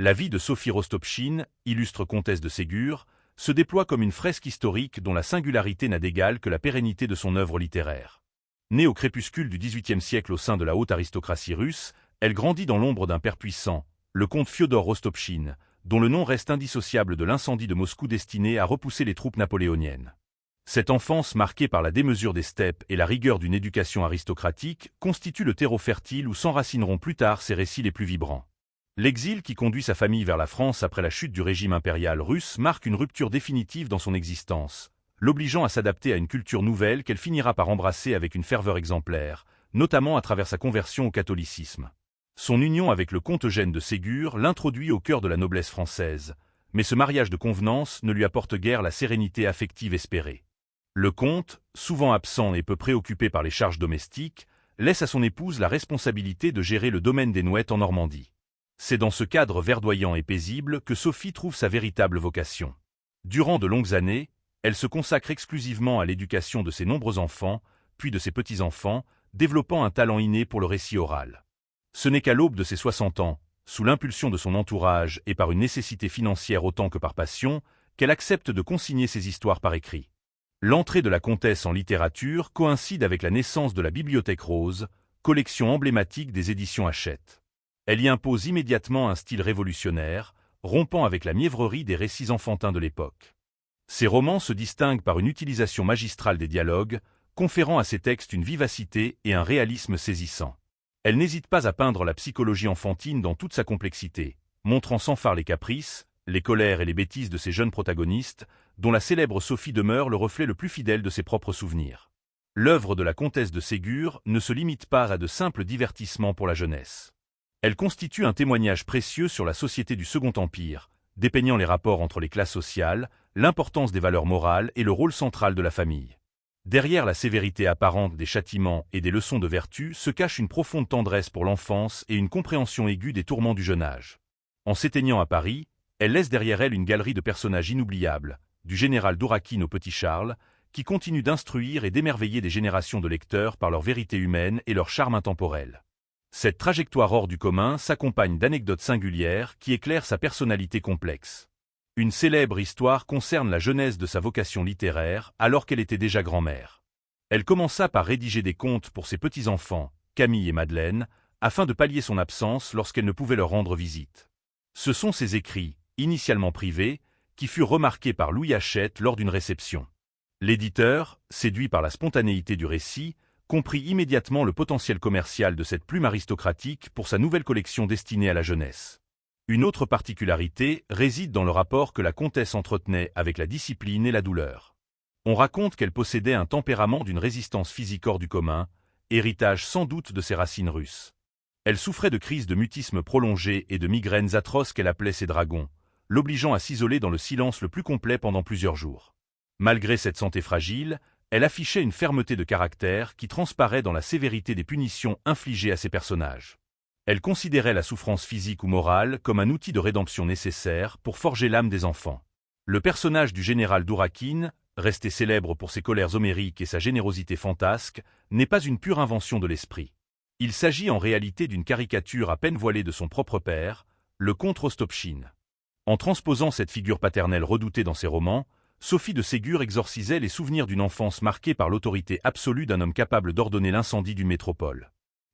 La vie de Sophie Rostopchine, illustre comtesse de Ségur, se déploie comme une fresque historique dont la singularité n'a d'égal que la pérennité de son œuvre littéraire. Née au crépuscule du XVIIIe siècle au sein de la haute aristocratie russe, elle grandit dans l'ombre d'un père puissant, le comte Fiodor Rostopchine, dont le nom reste indissociable de l'incendie de Moscou destiné à repousser les troupes napoléoniennes. Cette enfance marquée par la démesure des steppes et la rigueur d'une éducation aristocratique constitue le terreau fertile où s'enracineront plus tard ses récits les plus vibrants. L'exil qui conduit sa famille vers la France après la chute du régime impérial russe marque une rupture définitive dans son existence, l'obligeant à s'adapter à une culture nouvelle qu'elle finira par embrasser avec une ferveur exemplaire, notamment à travers sa conversion au catholicisme. Son union avec le comte Eugène de Ségur l'introduit au cœur de la noblesse française, mais ce mariage de convenance ne lui apporte guère la sérénité affective espérée. Le comte, souvent absent et peu préoccupé par les charges domestiques, laisse à son épouse la responsabilité de gérer le domaine des Nouettes en Normandie. C'est dans ce cadre verdoyant et paisible que Sophie trouve sa véritable vocation. Durant de longues années, elle se consacre exclusivement à l'éducation de ses nombreux enfants, puis de ses petits-enfants, développant un talent inné pour le récit oral. Ce n'est qu'à l'aube de ses 60 ans, sous l'impulsion de son entourage et par une nécessité financière autant que par passion, qu'elle accepte de consigner ses histoires par écrit. L'entrée de la comtesse en littérature coïncide avec la naissance de la Bibliothèque Rose, collection emblématique des éditions Hachette. Elle y impose immédiatement un style révolutionnaire, rompant avec la mièvrerie des récits enfantins de l'époque. Ses romans se distinguent par une utilisation magistrale des dialogues, conférant à ses textes une vivacité et un réalisme saisissant. Elle n'hésite pas à peindre la psychologie enfantine dans toute sa complexité, montrant sans phare les caprices, les colères et les bêtises de ses jeunes protagonistes, dont la célèbre Sophie demeure le reflet le plus fidèle de ses propres souvenirs. L'œuvre de la comtesse de Ségur ne se limite pas à de simples divertissements pour la jeunesse. Elle constitue un témoignage précieux sur la société du Second Empire, dépeignant les rapports entre les classes sociales, l'importance des valeurs morales et le rôle central de la famille. Derrière la sévérité apparente des châtiments et des leçons de vertu se cache une profonde tendresse pour l'enfance et une compréhension aiguë des tourments du jeune âge. En s'éteignant à Paris, elle laisse derrière elle une galerie de personnages inoubliables, du général Dourakine au petit Charles, qui continuent d'instruire et d'émerveiller des générations de lecteurs par leur vérité humaine et leur charme intemporel. Cette trajectoire hors du commun s'accompagne d'anecdotes singulières qui éclairent sa personnalité complexe. Une célèbre histoire concerne la genèse de sa vocation littéraire alors qu'elle était déjà grand-mère. Elle commença par rédiger des contes pour ses petits-enfants, Camille et Madeleine, afin de pallier son absence lorsqu'elle ne pouvait leur rendre visite. Ce sont ces écrits, initialement privés, qui furent remarqués par Louis Hachette lors d'une réception. L'éditeur, séduit par la spontanéité du récit, comprit immédiatement le potentiel commercial de cette plume aristocratique pour sa nouvelle collection destinée à la jeunesse. Une autre particularité réside dans le rapport que la comtesse entretenait avec la discipline et la douleur. On raconte qu'elle possédait un tempérament d'une résistance physique hors du commun, héritage sans doute de ses racines russes. Elle souffrait de crises de mutisme prolongées et de migraines atroces qu'elle appelait ses dragons, l'obligeant à s'isoler dans le silence le plus complet pendant plusieurs jours. Malgré cette santé fragile, elle affichait une fermeté de caractère qui transparaît dans la sévérité des punitions infligées à ses personnages. Elle considérait la souffrance physique ou morale comme un outil de rédemption nécessaire pour forger l'âme des enfants. Le personnage du général Dourakine, resté célèbre pour ses colères homériques et sa générosité fantasque, n'est pas une pure invention de l'esprit. Il s'agit en réalité d'une caricature à peine voilée de son propre père, le comte Rostopchine. En transposant cette figure paternelle redoutée dans ses romans, Sophie de Ségur exorcisait les souvenirs d'une enfance marquée par l'autorité absolue d'un homme capable d'ordonner l'incendie d'une métropole.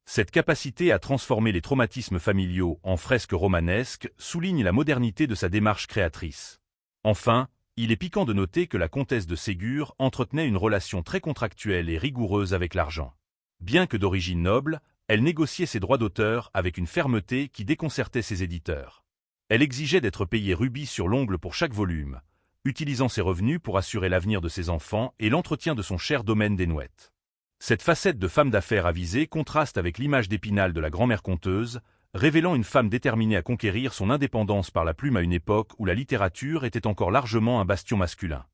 Cette capacité à transformer les traumatismes familiaux en fresques romanesques souligne la modernité de sa démarche créatrice. Enfin, il est piquant de noter que la comtesse de Ségur entretenait une relation très contractuelle et rigoureuse avec l'argent. Bien que d'origine noble, elle négociait ses droits d'auteur avec une fermeté qui déconcertait ses éditeurs. Elle exigeait d'être payée rubis sur l'ongle pour chaque volume, utilisant ses revenus pour assurer l'avenir de ses enfants et l'entretien de son cher domaine des Nouettes. Cette facette de femme d'affaires avisée contraste avec l'image d'Épinal de la grand-mère conteuse, révélant une femme déterminée à conquérir son indépendance par la plume à une époque où la littérature était encore largement un bastion masculin.